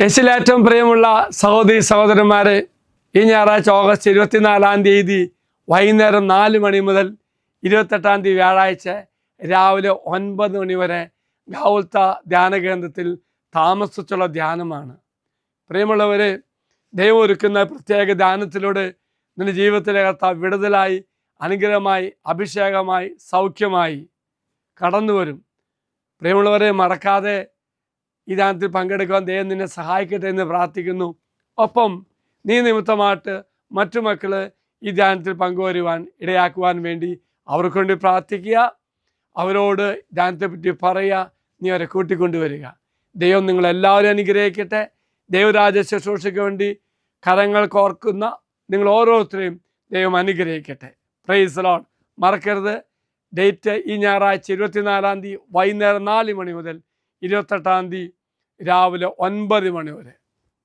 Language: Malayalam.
യേശുവിലേറ്റവും പ്രിയമുള്ള സഹോദരി സഹോദരന്മാരെ, ഈ ഞായറാഴ്ച ഓഗസ്റ്റ് 24 വൈകുന്നേരം 4 മണി മുതൽ 28 വ്യാഴാഴ്ച രാവിലെ 9 മണി വരെ ഗൗൽത്ത ധ്യാന കേന്ദ്രത്തിൽ താമസിച്ചുള്ള ധ്യാനമാണ്. പ്രിയമുള്ളവർ, ദൈവം ഒരുക്കുന്ന പ്രത്യേക ധ്യാനത്തിലൂടെ നിന്റെ ജീവിതത്തിലെ കർത്താവ് വിടുതലായി, അനുഗ്രഹമായി, അഭിഷേകമായി, സൗഖ്യമായി കടന്നു വരും. പ്രിയമുള്ളവരെ, മറക്കാതെ ഈ ധ്യാനത്തിൽ പങ്കെടുക്കാൻ ദൈവം നിന്നെ സഹായിക്കട്ടെ എന്ന് പ്രാർത്ഥിക്കുന്നു. ഒപ്പം നീ നിമിത്തമായിട്ട് മറ്റു മക്കൾ ഈ ധ്യാനത്തിൽ പങ്കുവരുവാൻ ഇടയാക്കുവാൻ വേണ്ടി അവർക്ക് വേണ്ടി പ്രാർത്ഥിക്കുക. അവരോട് ധ്യാനത്തെപ്പറ്റി പറയുക, നീ അവരെ കൂട്ടിക്കൊണ്ടുവരിക. ദൈവം നിങ്ങളെല്ലാവരും അനുഗ്രഹിക്കട്ടെ. ദൈവരാജ ശുശ്രൂഷയ്ക്ക് വേണ്ടി കരങ്ങൾ കോർക്കുന്ന നിങ്ങൾ ഓരോരുത്തരെയും ദൈവം അനുഗ്രഹിക്കട്ടെ. Praise the Lord. മറക്കരുത്, ഡേറ്റ് ഈ ഞായറാഴ്ച 24 വൈകുന്നേരം 4 മണി മുതൽ 28 രാവിലെ 9 മണി വരെ.